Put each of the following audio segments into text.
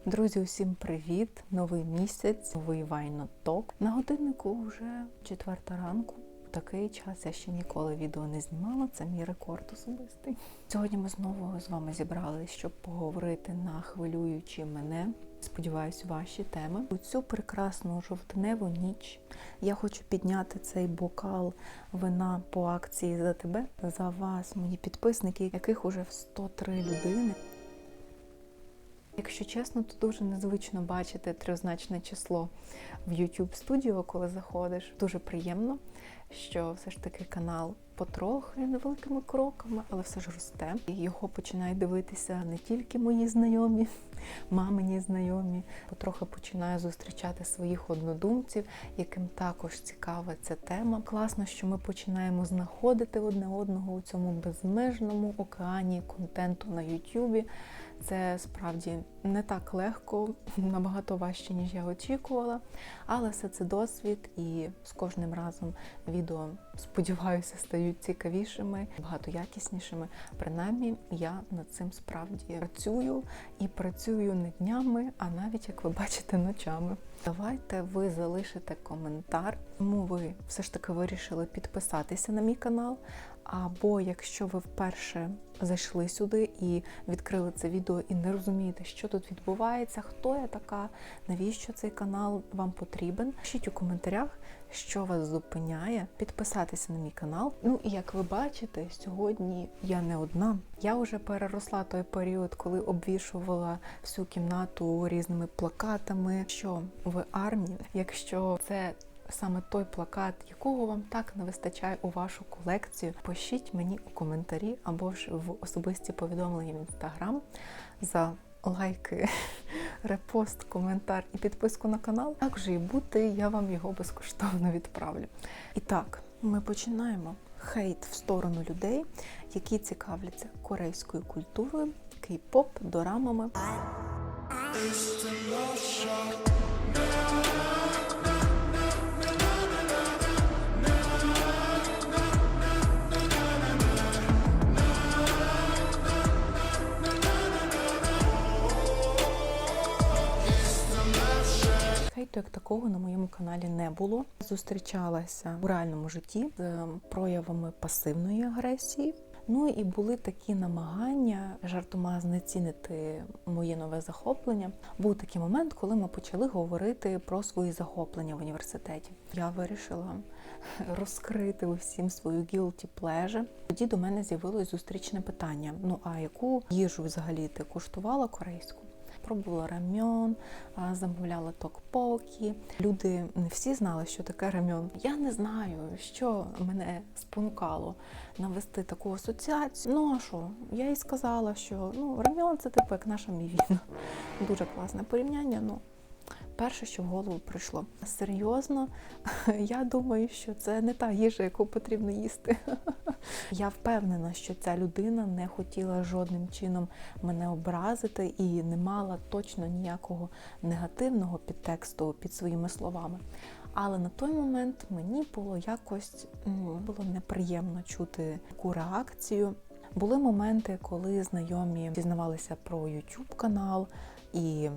Друзі, усім привіт! Новий місяць, новий Вайноток. На годиннику вже 4 ранку. В такий час я ще ніколи відео не знімала, це мій рекорд особистий. Сьогодні ми знову з вами зібрались, щоб поговорити на хвилюючі мене, сподіваюсь, ваші теми. У цю прекрасну жовтневу ніч я хочу підняти цей бокал вина по акції за тебе, за вас, мої підписники, яких уже в 103 людини. Якщо чесно, то дуже незвично бачити трьозначне число в YouTube Studio, коли заходиш. Дуже приємно, що все ж таки канал потрохи, невеликими кроками, але все ж росте. І його починають дивитися не тільки мої знайомі, мамині знайомі. Потрохи починаю зустрічати своїх однодумців, яким також цікава ця тема. Класно, що ми починаємо знаходити одне одного у цьому безмежному океані контенту на YouTube. Це справді не так легко, набагато важче, ніж я очікувала, але все це досвід, і з кожним разом відео, сподіваюся, стають цікавішими, багато якіснішими. Принаймні, я над цим справді працюю, і працюю не днями, а навіть, як ви бачите, ночами. Давайте ви залишите коментар, чому ви все ж таки вирішили підписатися на мій канал, або якщо ви вперше зайшли сюди і відкрили це відео і не розумієте, що тут відбувається, хто я така, навіщо цей канал вам потрібен, пишіть у коментарях, що вас зупиняє підписатися на мій канал. Ну і як ви бачите, сьогодні я не одна. Я вже переросла той період, коли обвішувала всю кімнату різними плакатами, що ви армії, якщо це саме той плакат, якого вам так не вистачає у вашу колекцію, пишіть мені у коментарі або ж в особисті повідомлення в Instagram за лайки, репост, коментар і підписку на канал. Так же і бути, я вам його безкоштовно відправлю. І так, ми починаємо. Хейт в сторону людей, які цікавляться корейською культурою, кей-поп, дорамами. Хейту як такого на моєму каналі не було. Зустрічалася у реальному житті з проявами пасивної агресії. Ну і були такі намагання жартома знецінити моє нове захоплення. Був такий момент, коли ми почали говорити про свої захоплення в університеті. Я вирішила розкрити усім свою guilty pleasure. Тоді до мене з'явилось зустрічне питання. Ну а яку їжу взагалі ти куштувала корейську? Пробувала рамьон, замовляла токпокі. Люди не всі знали, що таке рамьон. Я не знаю, що мене спонукало навести таку асоціацію. Ну а що? Я їй сказала, що рамьон – це типу як наша мівіна. Дуже класне порівняння, перше, що в голову прийшло. Серйозно, я думаю, що це не та їжа, яку потрібно їсти. Я впевнена, що ця людина не хотіла жодним чином мене образити і не мала точно ніякого негативного підтексту під своїми словами. Але на той момент мені було якось неприємно чути таку реакцію. Були моменти, коли знайомі дізнавалися про YouTube канал і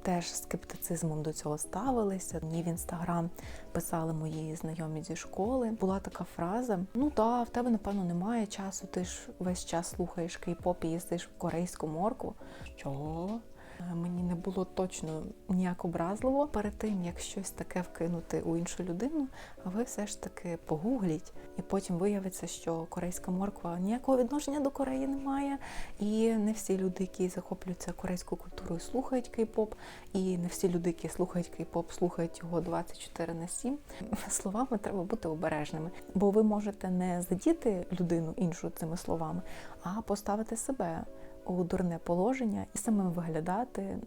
теж з скептицизмом до цього ставилися. Мені в Instagram писали мої знайомі зі школи. Була така фраза: в тебе, напевно, немає часу, ти ж весь час слухаєш кей-поп і їстиш корейську моркву. Що? Мені не було точно ніяк образливо. Перед тим, як щось таке вкинути у іншу людину, ви все ж таки погугліть, і потім виявиться, що корейська морква ніякого відношення до Кореї не має, і не всі люди, які захоплюються корейською культурою, слухають кей-поп, і не всі люди, які слухають кей-поп, слухають його 24/7. Словами треба бути обережними, бо ви можете не задіти людину іншу цими словами, а поставити себе у дурне положення і самим виглядати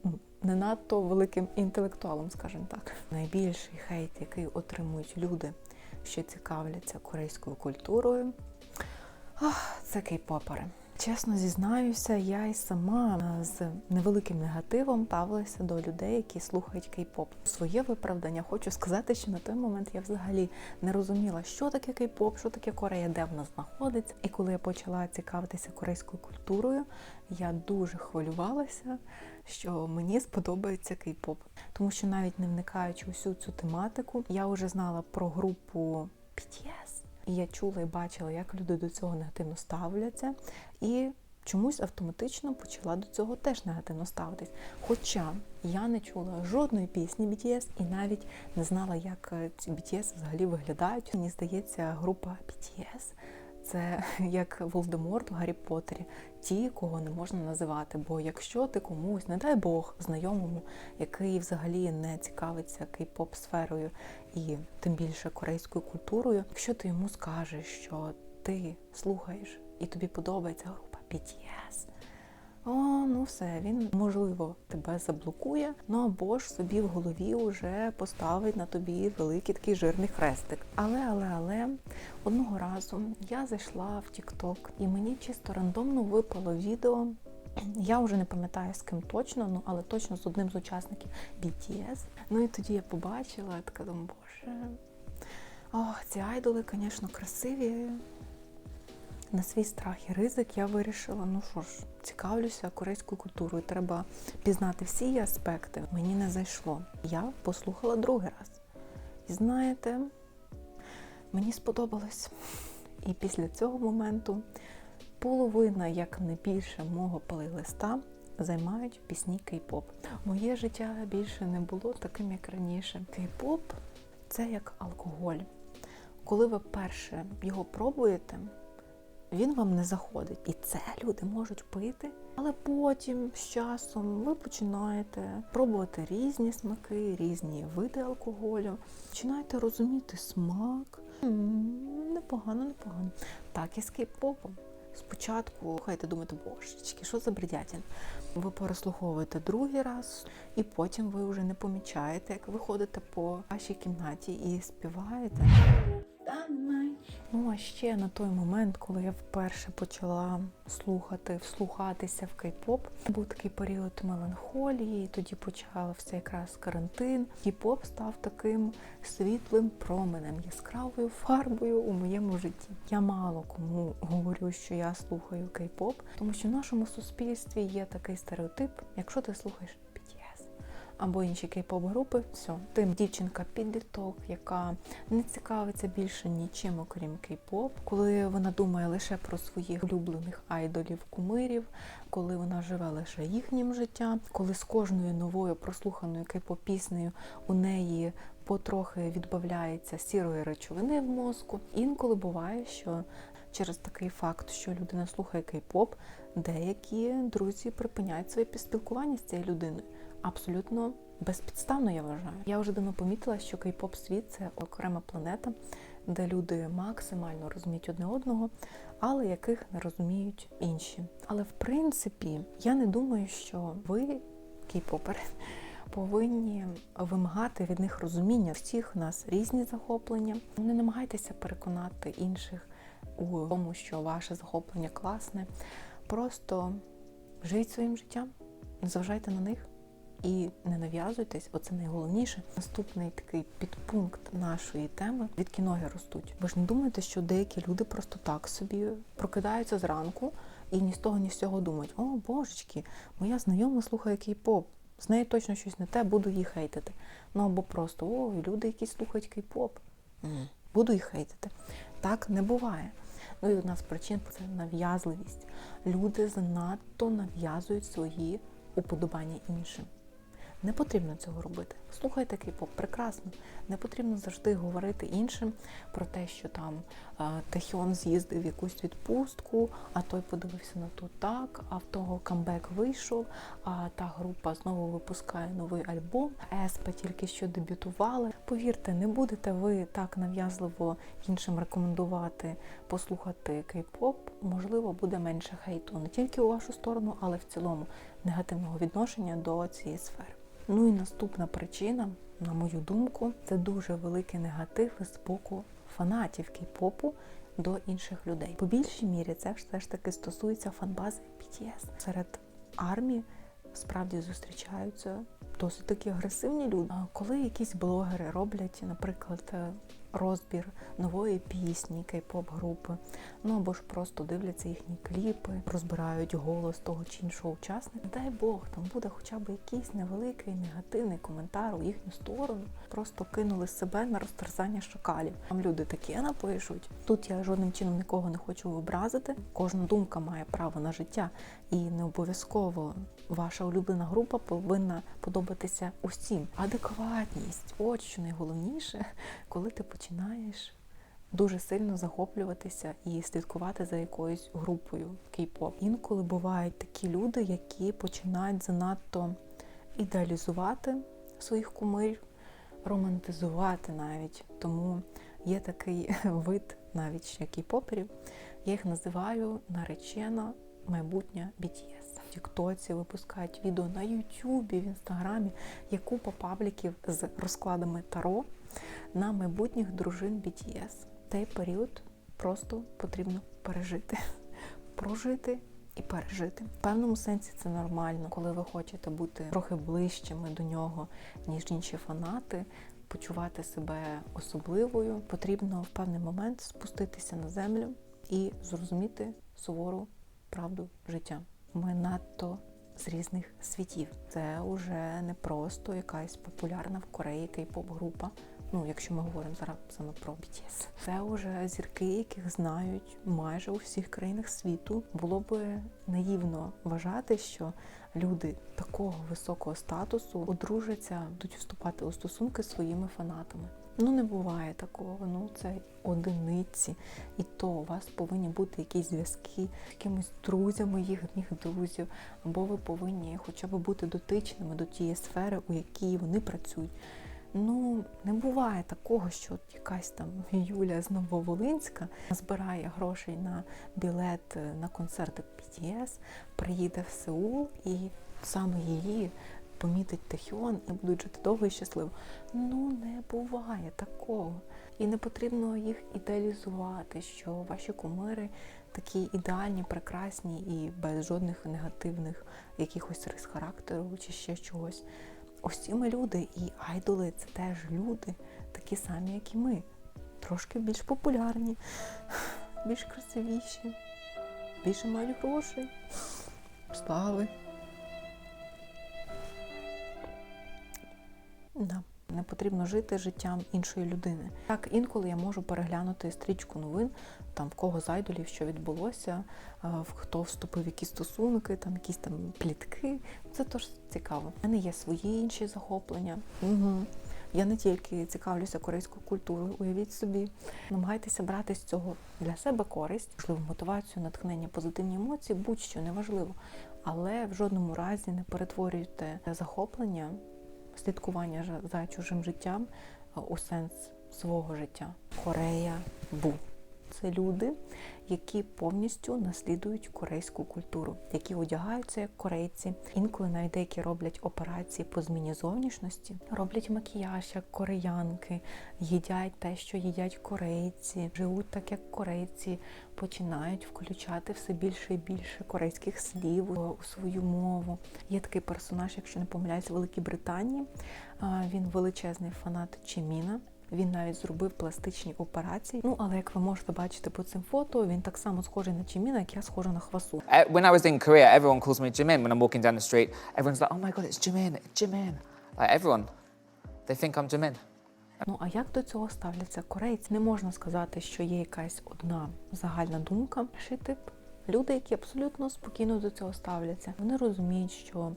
не надто великим інтелектуалом, скажімо так. Найбільший хейт, який отримують люди, що цікавляться корейською культурою, це кей-попери. Чесно зізнаюся, я і сама з невеликим негативом ставилася до людей, які слухають кей-поп. Своє виправдання хочу сказати, що на той момент я взагалі не розуміла, що таке кей-поп, що таке Корея, де вона знаходиться. І коли я почала цікавитися корейською культурою, я дуже хвилювалася, що мені сподобається кей-поп. Тому що навіть не вникаючи у всю цю тематику, я вже знала про групу BTS. І я чула і бачила, як люди до цього негативно ставляться. І чомусь автоматично почала до цього теж негативно ставитись. Хоча я не чула жодної пісні BTS і навіть не знала, як ці BTS взагалі виглядають. Мені здається, група BTS – це як Волдеморт у Гаррі Поттері. Ті, кого не можна називати. Бо якщо ти комусь, не дай Бог, знайомому, який взагалі не цікавиться кей-поп-сферою і тим більше корейською культурою, якщо ти йому скажеш, що ти слухаєш і тобі подобається група BTS, ну все, він, можливо, тебе заблокує, або ж собі в голові вже поставить на тобі великий такий жирний хрестик. Але, одного разу я зайшла в TikTok, і мені чисто рандомно випало відео, я вже не пам'ятаю з ким точно, але точно з одним з учасників BTS. І тоді я побачила, така думаю, боже, ці айдоли, звісно, красиві. На свій страх і ризик я вирішила, цікавлюся корейською культурою, треба пізнати всі її аспекти. Мені не зайшло. Я послухала другий раз. І знаєте, мені сподобалось. І після цього моменту половина, як не більше, мого плейлиста займають пісні кей-поп. Моє життя більше не було таким, як раніше. Кей-поп – це як алкоголь. Коли ви перше його пробуєте, він вам не заходить. І це люди можуть пити. Але потім, з часом, ви починаєте пробувати різні смаки, різні види алкоголю. Починаєте розуміти смак. Непогано. Так і з кей-попом. Спочатку слухаєте, думаєте, божечки, що за бредятін? Ви переслуховуєте другий раз, і потім ви вже не помічаєте, як ви ходите по вашій кімнаті і співаєте. А ще на той момент, коли я вперше почала вслухатися в кей-поп, був такий період меланхолії, тоді почався якраз карантин. Кей-поп став таким світлим променем, яскравою фарбою у моєму житті. Я мало кому говорю, що я слухаю кей-поп, тому що в нашому суспільстві є такий стереотип, якщо ти слухаєш або інші кей-поп-групи, все. Ти дівчинка-підліток, яка не цікавиться більше нічим, окрім кей-поп, коли вона думає лише про своїх улюблених айдолів-кумирів, коли вона живе лише їхнім життям, коли з кожною новою прослуханою кей-поп-піснею у неї потрохи відбавляється сірої речовини в мозку. Інколи буває, що через такий факт, що людина слухає кей-поп, деякі друзі припиняють своє спілкування з цією людиною. Абсолютно безпідставно, я вважаю. Я вже давно помітила, що кей-поп-світ – це окрема планета, де люди максимально розуміють одне одного, але яких не розуміють інші. Але в принципі, я не думаю, що ви, кей-попери, повинні вимагати від них розуміння. Всіх у нас різні захоплення. Не намагайтеся переконати інших у тому, що ваше захоплення класне. Просто живіть своїм життям, не зважайте на них. І не нав'язуйтесь, оце найголовніше. Наступний такий підпункт нашої теми – звідки ноги ростуть. Ви ж не думаєте, що деякі люди просто так собі прокидаються зранку і ні з того, ні з цього думають: о, божечки, моя знайома слухає кей-поп, з нею точно щось не те, буду її хейтити. Або просто: о, люди якісь слухають кей-поп, буду їх хейтити. Так не буває. І одна з причин – це нав'язливість. Люди занадто нав'язують свої уподобання іншим. Не потрібно цього робити. Слухайте кей-поп, прекрасно. Не потрібно завжди говорити іншим про те, що там Тахьон з'їздив в якусь відпустку, а той подивився на ту так, а в того камбек вийшов, а та група знову випускає новий альбом, еспа тільки що дебютували. Повірте, не будете ви так нав'язливо іншим рекомендувати послухати кей-поп, можливо, буде менше хейту не тільки у вашу сторону, але в цілому негативного відношення до цієї сфери. І наступна причина, на мою думку, це дуже великий негатив з боку фанатів кей-попу до інших людей. По більшій мірі це все ж таки стосується фан-бази BTS. Серед армії справді зустрічаються досить такі агресивні люди. Коли якісь блогери роблять, наприклад, розбір нової пісні кей-поп-групи, або ж просто дивляться їхні кліпи, розбирають голос того чи іншого учасника, дай Бог, там буде хоча б якийсь невеликий негативний коментар у їхню сторону, просто кинули себе на розтерзання шакалів. Там люди таке напишуть. Тут я жодним чином нікого не хочу образити. Кожна думка має право на життя, і не обов'язково ваша улюблена група повинна подобатися усім. Адекватність – от що найголовніше, коли ти починаєш дуже сильно захоплюватися і слідкувати за якоюсь групою кей-поп. Інколи бувають такі люди, які починають занадто ідеалізувати своїх кумирів, романтизувати навіть. Тому є такий вид навіть ще кей-поперів. Я їх називаю наречена майбутня BTS. В тіктоці випускають відео на ютубі, в інстаграмі, є купа пабліків з розкладами таро на майбутніх дружин BTS. Цей період просто потрібно пережити. Прожити і пережити. В певному сенсі це нормально, коли ви хочете бути трохи ближчими до нього, ніж інші фанати, почувати себе особливою. Потрібно в певний момент спуститися на землю і зрозуміти сувору правду життя. Ми надто з різних світів. Це вже не просто якась популярна в Кореї кей-поп-група. Якщо ми говоримо зараз саме про BTS. Це вже зірки, яких знають майже у всіх країнах світу. Було би наївно вважати, що люди такого високого статусу одружаться, будуть вступати у стосунки з своїми фанатами. Не буває такого, це одиниці. І то у вас повинні бути якісь зв'язки з якимись друзями їхніх друзів, або ви повинні хоча б бути дотичними до тієї сфери, у якій вони працюють. Не буває такого, що якась там Юля з Нововолинська збирає грошей на білет на концерт BTS, приїде в Сеул і саме її помітить Тахіон і будуть жити довго і щасливо. Не буває такого. І не потрібно їх ідеалізувати, що ваші кумири такі ідеальні, прекрасні і без жодних негативних якихось рис характеру чи ще чогось. Усі ми люди, і айдоли – це теж люди, такі самі, як і ми. Трошки більш популярні, більш красивіші, більше мають грошей, слави. Не потрібно жити життям іншої людини. Так, інколи я можу переглянути стрічку новин, в кого з айдолів що відбулося, хто вступив в які стосунки, якісь плітки. Це теж цікаво. У мене є свої інші захоплення. Я не тільки цікавлюся корейською культурою, уявіть собі. Намагайтеся брати з цього для себе користь, можливо, мотивацію, натхнення, позитивні емоції, будь-що, неважливо. Але в жодному разі не перетворюйте захоплення, слідкування за чужим життям у сенс свого життя. Корея Бу. Це люди, які повністю наслідують корейську культуру, які одягаються як корейці. Інколи навіть деякі роблять операції по зміні зовнішності, роблять макіяж як кореянки, їдять те, що їдять корейці, живуть так, як корейці, починають включати все більше і більше корейських слів у свою мову. Є такий персонаж, якщо не помиляюсь, в Великій Британії. Він величезний фанат Чиміна. Він навіть зробив пластичні операції. Але як ви можете бачити по цим фото, він так само схожий на Чиміна, як я схожа на Хвасу. When I was in Korea, everyone calls me Jimin when I'm walking down the street. Everyone's like, oh my god, it's Jimin, it's Jimin. Like everyone, they think I'm Jimin. А як до цього ставляться корейці? Не можна сказати, що є якась одна загальна думка. Перший тип – люди, які абсолютно спокійно до цього ставляться. Вони розуміють, що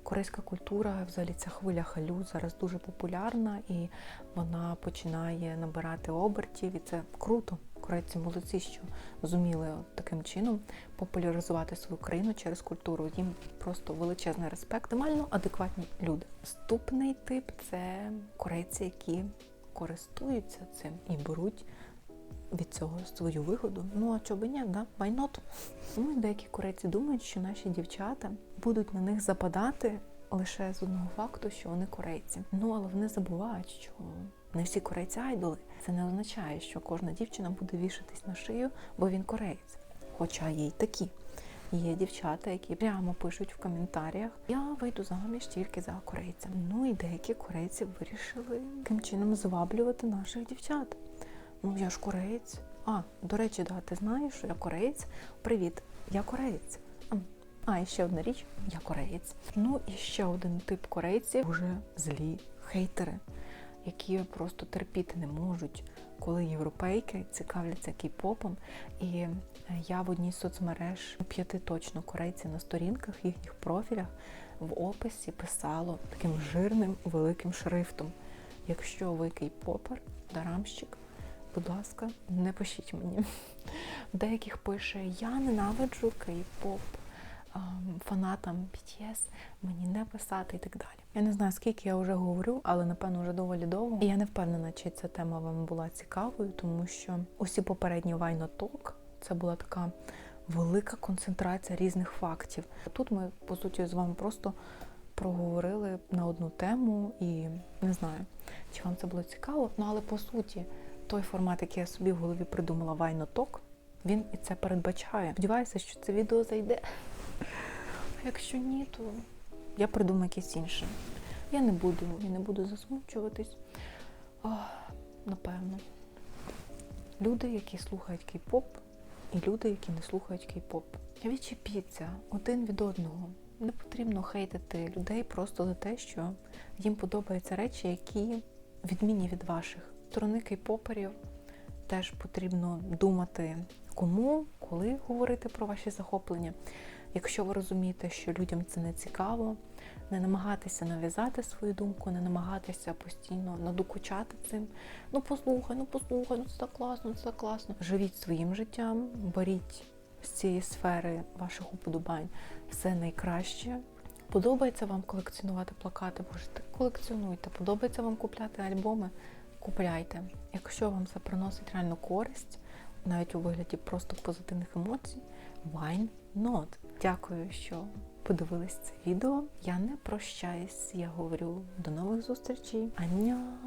корейська культура, взагалі ця хвиля халю зараз дуже популярна і вона починає набирати обертів, і це круто. Корейці молодці, що зуміли таким чином популяризувати свою країну через культуру. Їм просто величезний респект, нормально адекватні люди. Наступний тип – це корейці, які користуються цим і беруть від цього свою вигоду. А чого б ні, why not? Деякі корейці думають, що наші дівчата будуть на них западати лише з одного факту, що вони корейці. Ну, але вони забувають, що не всі корейці айдоли. Це не означає, що кожна дівчина буде вішатись на шию, бо він кореєць. Хоча є й такі. Є дівчата, які прямо пишуть в коментарях: я вийду заміж тільки за корейця. Ну і деякі корейці вирішили таким чином зваблювати наших дівчат. Ну, я ж кореєць. До речі, да, ти знаєш, що я кореєць? Привіт, я кореєць. І ще одна річ, я кореєць. Ну і ще один тип корейців, дуже злі хейтери, які просто терпіти не можуть, коли європейки цікавляться кей-попом. І я в одній з соцмереж 5 точно корейців на сторінках, їхніх профілях, в описі писало таким жирним великим шрифтом: якщо ви кей-попер, дарамщик, будь ласка, не пишіть мені. Деяких пише: я ненавиджу кей-поп, фанатам BTS мені не писати і так далі. Я не знаю, скільки я вже говорю, але, напевно, вже доволі довго. І я не впевнена, чи ця тема вам була цікавою, тому що усі попередні Вайно Ток – це була така велика концентрація різних фактів. Тут ми, по суті, з вами просто проговорили на одну тему і не знаю, чи вам це було цікаво, але, по суті, той формат, який я собі в голові придумала, Вайно Ток, він і це передбачає. Сподіваюся, що це відео зайде. А якщо ні, то я придумаю якесь інше. Я не буду засмучуватись. Напевно. Люди, які слухають кей-поп, і люди, які не слухають кей-поп. Відчепіться один від одного. Не потрібно хейтити людей просто за те, що їм подобаються речі, які відмінні від ваших. З сторони кей-поперів теж потрібно думати, кому, коли говорити про ваші захоплення. Якщо ви розумієте, що людям це не цікаво, не намагатися нав'язати свою думку, не намагатися постійно надокучати цим. Послухай, це так класно, це так класно. Живіть своїм життям, беріть з цієї сфери ваших уподобань все найкраще. Подобається вам колекціонувати плакати, колекціонуйте. Подобається вам купляти альбоми, купляйте. Якщо вам це приносить реальну користь, навіть у вигляді просто позитивних емоцій, why not? Дякую, що подивились це відео. Я не прощаюсь, я говорю до нових зустрічей. Аньон!